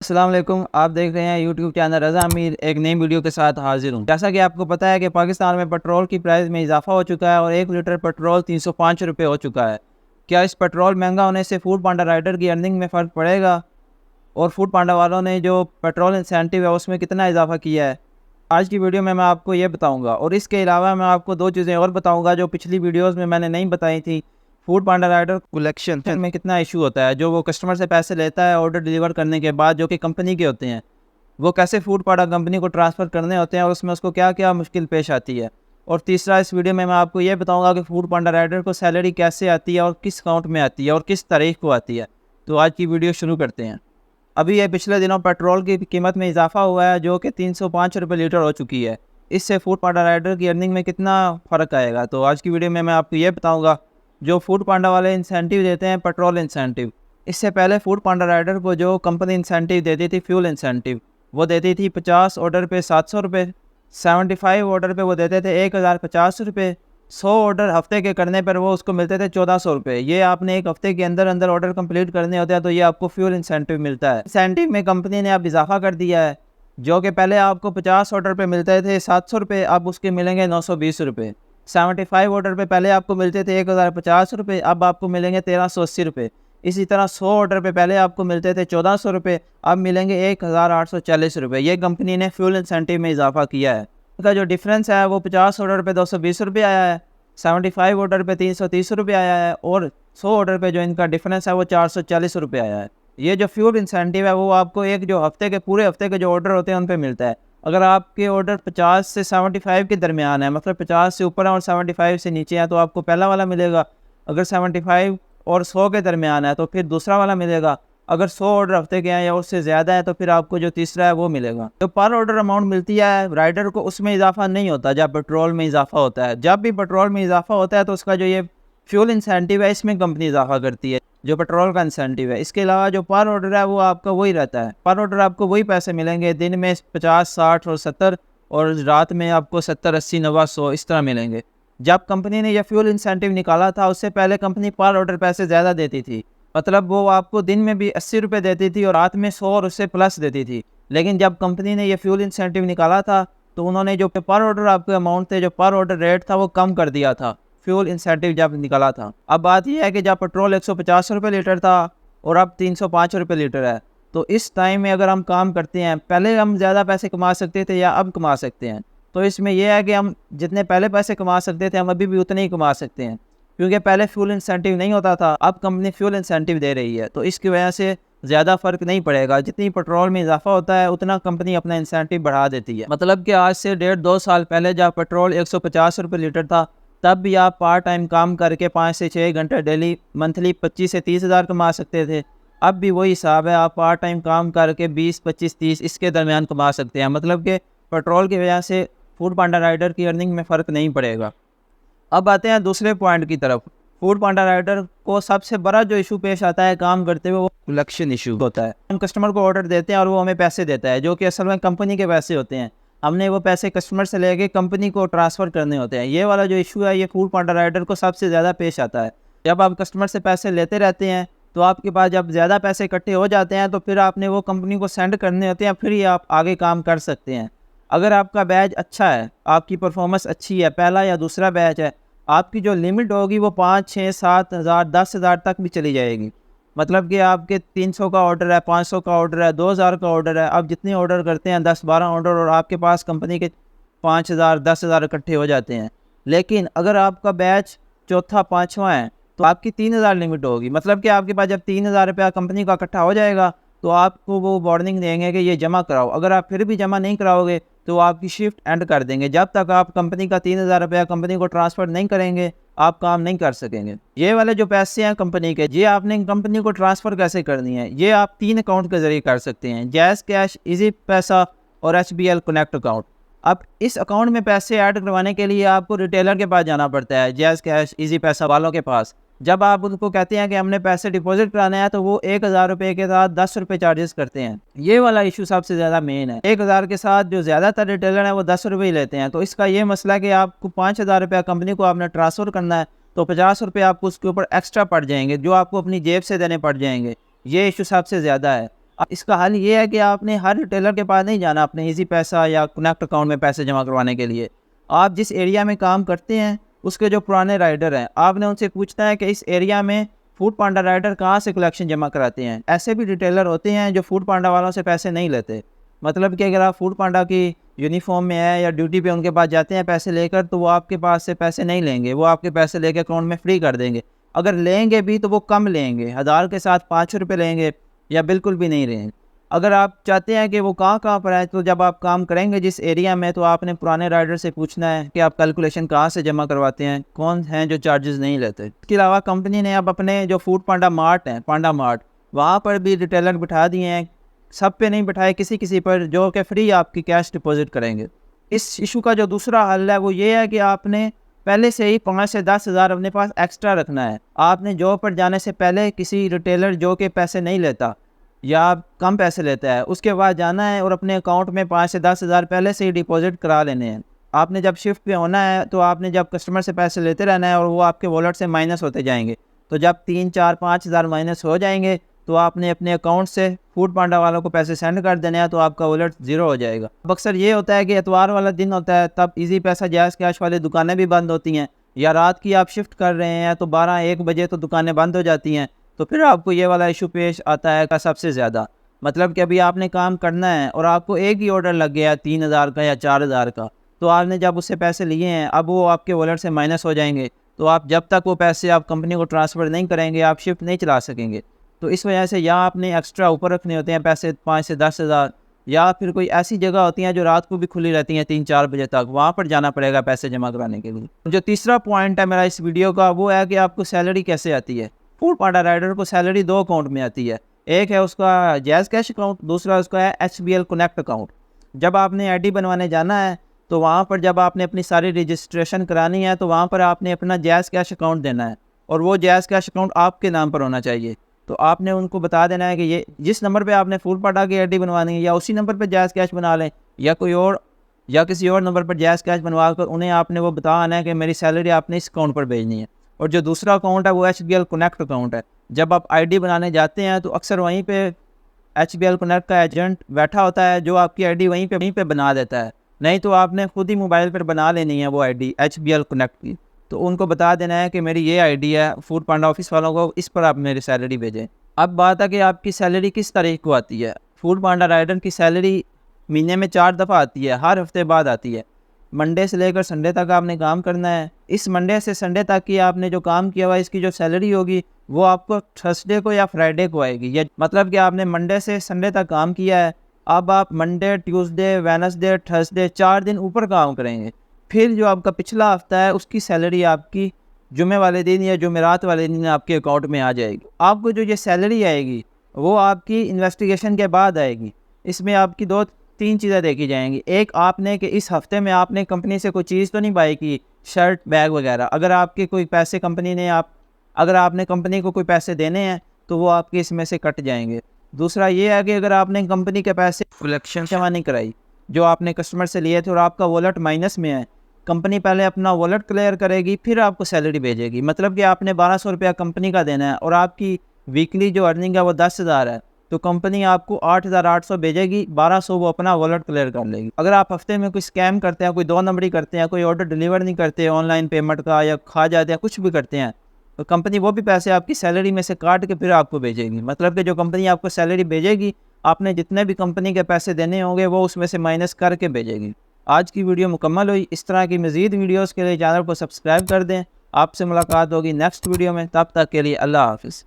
अस्सलाम वालेकुम। आप देख रहे हैं यूट्यूब चैनल रज़ा अमीर। एक नई वीडियो के साथ हाजिर हूँ। जैसा कि आपको पता है कि पाकिस्तान में पेट्रोल की प्राइस में इजाफा हो चुका है और 1 लीटर पेट्रोल 305 रुपये हो चुका है। क्या इस पेट्रोल महंगा होने से फूड पांडा राइडर की अर्निंग में फ़र्क पड़ेगा? और फूड पांडा वालों ने जो पेट्रोल इंसेंटिव है उसमें कितना इजाफा किया है? आज की वीडियो में मैं आपको ये बताऊँगा और इसके अलावा मैं आपको 2 चीज़ें और बताऊँगा जो पिछली वीडियोज़ में मैंने नहीं बताई थी। फूड पांडा राइडर कलेक्शन में कितना इशू होता है, जो वो कस्टमर से पैसे लेता है ऑर्डर डिलीवर करने के बाद, जो कि कंपनी के होते हैं, वो कैसे फूड पांडा कंपनी को ट्रांसफ़र करने होते हैं और उसमें उसको क्या क्या मुश्किल पेश आती है। और तीसरा, इस वीडियो में मैं आपको ये बताऊंगा कि फूड पांडा राइडर को सैलरी कैसे आती है और किस अकाउंट में आती है और किस तारीख को आती है। तो आज की वीडियो शुरू करते हैं। अभी ये पिछले दिनों पेट्रोल की कीमत में इजाफा हुआ है, जो कि 305 रुपये लीटर हो चुकी है। इससे फूड पांडा राइडर की अर्निंग में कितना फ़र्क आएगा, तो आज की वीडियो में मैं आपको ये बताऊंगा। जो फूड पांडा वाले इंसेंटिव देते हैं, पेट्रोल इंसेंटिव, इससे पहले फूड पांडा राइडर को जो कंपनी इंसेंटिव देती थी, फ्यूल इंसेंटिव, वो देती थी 50 ऑर्डर पे 700 रुपये, 75 ऑर्डर पे वो देते थे 1050 रुपये, 100 ऑर्डर हफ्ते के करने पर वो उसको मिलते थे 1400 रुपये। ये आपने एक हफ्ते के अंदर अंदर ऑर्डर कंप्लीट करने होते हैं तो ये आपको फ्यूल इंसेंटिव मिलता है। इंसेंटिव में कंपनी ने अब इजाफा कर दिया है, जो कि पहले आपको 50 ऑर्डर पे मिलते थे 700 रुपये, अब उसके मिलेंगे 920 रुपये। 75 ऑर्डर पे पहले आपको मिलते थे 1050 रुपये, अब आपको मिलेंगे 1380 रुपये। इसी तरह 100 ऑर्डर पे पहले आपको मिलते थे 1400 रुपये, अब मिलेंगे 1840 रुपये। ये कंपनी ने फ्यूल इंसेंटिव में इजाफा किया है। इसका जो डिफरेंस है वो 50 ऑर्डर पे 220 रुपये आया है, 75 ऑर्डर पे 330 रुपये आया है और 100 ऑर्डर पे जो इनका डिफरेंस है वो 440 रुपये आया है। ये जो फ्यूल इंसेंटिव है वो आपको एक जो हफ्ते के पूरे हफ्ते के जो ऑर्डर होते हैं उन पे मिलता है। अगर आपके ऑर्डर 50 से 75 के दरमियान है, मतलब 50 से ऊपर है और 75 से नीचे है, तो आपको पहला वाला मिलेगा। अगर 75 और 100 के दरमियान है तो फिर दूसरा वाला मिलेगा। अगर 100 ऑर्डर हफ्ते के हैं या उससे ज़्यादा है तो फिर आपको जो तीसरा है वो मिलेगा। जो पर ऑर्डर अमाउंट मिलती है राइडर को, उसमें इजाफा नहीं होता जब पेट्रोल में इजाफा होता है। जब भी पेट्रोल में इजाफा होता है तो उसका जो ये फ्यूल इंसेंटिव है इसमें कंपनी इजाफा करती है, जो पेट्रोल का इंसेंटिव है। इसके अलावा जो पर ऑर्डर है वो आपका वही रहता है। पर ऑर्डर आपको वही पैसे मिलेंगे, दिन में 50, 60 और 70, और रात में आपको 70, 80, 90, 100 इस तरह मिलेंगे। जब कंपनी ने यह फ्यूल इंसेंटिव निकाला था उससे पहले कंपनी पर ऑर्डर पैसे ज़्यादा देती थी, मतलब वो आपको दिन में भी 80 रुपये देती थी और रात में 100 और उससे प्लस देती थी। लेकिन जब कंपनी ने यह फ्यूल इंसेंटिव निकाला था तो उन्होंने जो पर ऑर्डर आपके अमाउंट थे, जो पर ऑर्डर रेट था, वो कम कर दिया था फ्यूल इंसेंटिव जब निकाला था। अब बात यह है कि जब पेट्रोल 150 रुपये लीटर था और अब 305 रुपये लीटर है, तो इस टाइम में अगर हम काम करते हैं, पहले हम ज़्यादा पैसे कमा सकते थे या अब कमा सकते हैं, तो इसमें यह है कि हम जितने पहले पैसे कमा सकते थे हम अभी भी उतने ही कमा सकते हैं, क्योंकि पहले फ्यूल इंसेंटिव नहीं होता था, अब कंपनी फ्यूल इंसेंटिव दे रही है। तो इसकी वजह से ज़्यादा फ़र्क नहीं पड़ेगा। जितनी पेट्रोल में इजाफा होता है उतना कंपनी अपना इंसेंटिव बढ़ा देती है। मतलब कि आज से 1.5-2 साल पहले जब पेट्रोल 150 रुपये लीटर था, तब भी आप पार्ट टाइम काम करके 5 से 6 घंटे डेली मंथली 25 से 30 हज़ार कमा सकते थे। अब भी वही हिसाब है, आप पार्ट टाइम काम करके 20, 25, 30 इसके दरमियान कमा सकते हैं। मतलब कि पेट्रोल की वजह से फूड पांडा राइडर की अर्निंग में फ़र्क नहीं पड़ेगा। अब आते हैं दूसरे पॉइंट की तरफ। फूड पांडा राइडर को सबसे बड़ा जो इशू पेश आता है काम करते हुए, वो कलेक्शन इशू होता है। हम कस्टमर को ऑर्डर देते हैं और वो हमें पैसे देता है, जो कि असल में कंपनी के पैसे होते हैं। हमने वो पैसे कस्टमर से लेके कंपनी को ट्रांसफ़र करने होते हैं। ये वाला जो इशू है ये फूड पांडा राइडर को सबसे ज़्यादा पेश आता है। जब आप कस्टमर से पैसे लेते रहते हैं तो आपके पास जब ज़्यादा पैसे इकट्ठे हो जाते हैं तो फिर आपने वो कंपनी को सेंड करने होते हैं, फिर ही आप आगे काम कर सकते हैं। अगर आपका बैच अच्छा है, आपकी परफॉर्मेंस अच्छी है, पहला या दूसरा बैच है, आपकी जो लिमिट होगी वो 5, 6, 7 हज़ार, 10 हज़ार तक भी चली जाएगी। मतलब कि आपके 300 का ऑर्डर है, 500 का ऑर्डर है, 2000 का ऑर्डर है, आप जितने ऑर्डर करते हैं 10-12 ऑर्डर, और आपके पास कंपनी के 5000, 10,000 इकट्ठे हो जाते हैं। लेकिन अगर आपका बैच चौथा, पाँचवा है तो आपकी 3000 लिमिट होगी। मतलब कि आपके पास जब 3000 रुपया कंपनी का इकट्ठा हो जाएगा तो आपको वो वार्निंग देंगे कि ये जमा कराओ। अगर आप फिर भी जमा नहीं कराओगे तो आपकी शिफ्ट एंड कर देंगे। जब तक आप कंपनी का 3000 रुपया कंपनी को ट्रांसफ़र नहीं करेंगे आप काम नहीं कर सकेंगे। ये वाले जो पैसे हैं कंपनी के, ये आपने कंपनी को ट्रांसफ़र कैसे करनी है, ये आप 3 अकाउंट के ज़रिए कर सकते हैं: जैज़ कैश, इजी पैसा और HBL कनेक्ट अकाउंट। अब इस अकाउंट में पैसे ऐड करवाने के लिए आपको रिटेलर के पास जाना पड़ता है, जैज़ कैश, इजी पैसा वालों के पास। जब आप उनको कहते हैं कि हमने पैसे डिपॉजिट कराने हैं तो वो 1000 रुपये के साथ 10 रुपये चार्जेस करते हैं। ये वाला इशू सबसे ज़्यादा मेन है। 1000 के साथ जो ज़्यादातर रिटेलर हैं वो 10 रुपये ही लेते हैं। तो इसका ये मसला है कि आपको 5000 रुपया कंपनी को आपने ट्रांसफ़र करना है तो 50 रुपये आपको उसके ऊपर एक्स्ट्रा पड़ जाएंगे, जो आपको अपनी जेब से देने पड़ जाएंगे। ये इशू सबसे ज़्यादा है। अब इसका हल ये है कि आपने हर रिटेलर के पास नहीं जाना अपने इजी पैसा या कनेक्ट अकाउंट में पैसे जमा करवाने के लिए। आप जिस एरिया में काम करते हैं उसके जो पुराने राइडर हैं, आपने उनसे पूछना है कि इस एरिया में फूड पांडा राइडर कहाँ से कलेक्शन जमा कराते हैं। ऐसे भी रिटेलर होते हैं जो फूड पांडा वालों से पैसे नहीं लेते। मतलब कि अगर आप फूड पांडा की यूनिफॉर्म में है या ड्यूटी पे उनके पास जाते हैं पैसे लेकर, तो वो आपके पास से पैसे नहीं लेंगे, वो आपके पैसे लेकर अकाउंट में फ्री कर देंगे। अगर लेंगे भी तो वो कम लेंगे, 1000 के साथ 500 रुपये लेंगे या बिल्कुल भी नहीं लेंगे। अगर आप चाहते हैं कि वो कहाँ पर है, तो जब आप काम करेंगे जिस एरिया में, तो आपने पुराने राइडर से पूछना है कि आप कैलकुलेशन कहाँ से जमा करवाते हैं, कौन हैं जो चार्जेस नहीं लेते। इसके अलावा कंपनी ने अब अपने जो फूड पांडा मार्ट हैं, पांडा मार्ट, वहाँ पर भी रिटेलर बिठा दिए हैं। सब पे नहीं बिठाए, किसी पर, जो कि फ्री आपकी कैश डिपॉजिट करेंगे। इस इशू का जो दूसरा हल है वो ये है कि आपने पहले से ही 5 से 10 हज़ार अपने पास एक्स्ट्रा रखना है। आपने जॉब पर जाने से पहले किसी रिटेलर जो कि पैसे नहीं लेता या कम पैसे लेता है, उसके बाद जाना है और अपने अकाउंट में 5 से 10 हज़ार पहले से ही डिपॉजिट करा लेने हैं। आपने जब शिफ्ट पे होना है तो आपने जब कस्टमर से पैसे लेते रहना है और वो आपके वॉलेट से माइनस होते जाएंगे। तो जब 3, 4, 5 हज़ार माइनस हो जाएंगे तो आपने अपने अकाउंट से फूड पांडा वालों को पैसे सेंड कर देने हैं, तो आपका वॉलेट ज़ीरो हो जाएगा। अब अक्सर ये होता है कि एतवार वाला दिन होता है, तब इजी पैसा जायज़ कैश वाली दुकानें भी बंद होती हैं, या रात की आप शिफ्ट कर रहे हैं तो 12-1 बजे तो दुकानें बंद हो जाती हैं। तो फिर आपको ये वाला इशू पेश आता है का सबसे ज़्यादा। मतलब कि अभी आपने काम करना है और आपको एक ही ऑर्डर लग गया 3000 का या 4000 का, तो आपने जब उससे पैसे लिए हैं, अब वो आपके वॉलेट से माइनस हो जाएंगे। तो आप जब तक वो पैसे आप कंपनी को ट्रांसफ़र नहीं करेंगे, आप शिफ्ट नहीं चला सकेंगे। तो इस वजह से या आपने एक्स्ट्रा ऊपर रखने होते हैं पैसे 5 से 10 हज़ार, या फिर कोई ऐसी जगह होती हैं जो रात को भी खुली रहती हैं 3-4 बजे तक, वहाँ पर जाना पड़ेगा पैसे जमा कराने के लिए। जो तीसरा पॉइंट है मेरा इस वीडियो का, वो है कि आपको सैलरी कैसे आती है। फूड पांडा राइडर को सैलरी 2 अकाउंट में आती है। एक है उसका जायज़ कैश अकाउंट, दूसरा उसका है HBL कनेक्ट अकाउंट। जब आपने ID बनवाने जाना है तो वहाँ पर जब आपने अपनी सारी रजिस्ट्रेशन करानी है, तो वहाँ पर आपने अपना जायज़ कैश अकाउंट देना है, और वो जायज़ कैश अकाउंट आपके नाम पर होना चाहिए। तो आपने उनको बता देना है कि ये जिस नंबर पे आपने फूड पांडा की ID बनवानी है, या उसी नंबर पे जायज़ कैश बना लें, या कोई और या किसी और नंबर पर जायज़ कैश बनवा कर उन्हें आपने वो बता आना है कि मेरी सैलरी आपने इस अकाउंट पर भेजनी है। और जो दूसरा अकाउंट है वो HBL कनेक्ट अकाउंट है। जब आप ID बनाने जाते हैं तो अक्सर वहीं पे HBL कनेक्ट का एजेंट बैठा होता है जो आपकी ID वहीं पे बना देता है। नहीं तो आपने खुद ही मोबाइल पर बना लेनी है वो ID HBL कनेक्ट की। तो उनको बता देना है कि मेरी ये ID है फूड पांडा ऑफिस वालों को, इस पर आप मेरी सैलरी भेजें। अब बात है कि आपकी सैलरी किस तारीख को आती है। फूड पांडा राइडर की सैलरी महीने में 4 दफ़ा आती है, हर हफ्ते बाद आती है। मंडे से लेकर संडे तक आपने काम करना है। इस मंडे से संडे तक की आपने जो काम किया हुआ है, इसकी जो सैलरी होगी वो आपको थर्सडे को या फ्राइडे को आएगी। या मतलब कि आपने मंडे से संडे तक काम किया है, अब आप मंडे, ट्यूसडे, वेडनेसडे, थर्सडे 4 दिन ऊपर काम करेंगे। फिर जो आपका पिछला हफ्ता है उसकी सैलरी आपकी जुमे वाले दिन या जुमेरात वाले दिन आपके अकाउंट में आ जाएगी। आपको जो ये सैलरी आएगी वो आपकी इन्वेस्टिगेशन के बाद आएगी। इसमें आपकी 2-3 चीज़ें देखी जाएंगी। एक, आपने कि इस हफ्ते में आपने कंपनी से कोई चीज़ तो नहीं बाई की, शर्ट, बैग वगैरह। अगर आपके कोई पैसे कंपनी ने अगर आपने कंपनी को कोई पैसे देने हैं तो वो आपके इसमें से कट जाएंगे। दूसरा ये है कि अगर आपने कंपनी के पैसे कलेक्शन जमा नहीं कराई जो आपने कस्टमर से लिए थे और आपका वॉलेट माइनस में है, कंपनी पहले अपना वॉलेट क्लियर करेगी, फिर आपको सैलरी भेजेगी। मतलब कि आपने 1200 रुपया कंपनी का देना है और आपकी वीकली जो अर्निंग है वो 10,000 है, तो कंपनी आपको 8,800 भेजेगी, 1200 वो अपना वॉलेट क्लियर कर लेगी। अगर आप हफ्ते में कोई स्कैम करते हैं, कोई 2 नंबरी करते हैं, कोई ऑर्डर डिलीवर नहीं करते ऑनलाइन पेमेंट का, या खा जाते हैं, कुछ भी करते हैं, तो कंपनी वो भी पैसे आपकी सैलरी में से काट के फिर आपको भेजेगी। मतलब कि जो कंपनी आपको सैलरी भेजेगी, आपने जितने भी कंपनी के पैसे देने होंगे वो उसमें से माइनस करके भेजेगी। आज की वीडियो मुकम्मल हुई। इस तरह की मज़ीद वीडियोज़ के लिए चैनल को सब्सक्राइब कर दें। आपसे मुलाकात होगी नेक्स्ट वीडियो में, तब तक के लिए अल्लाह हाफ़िज़।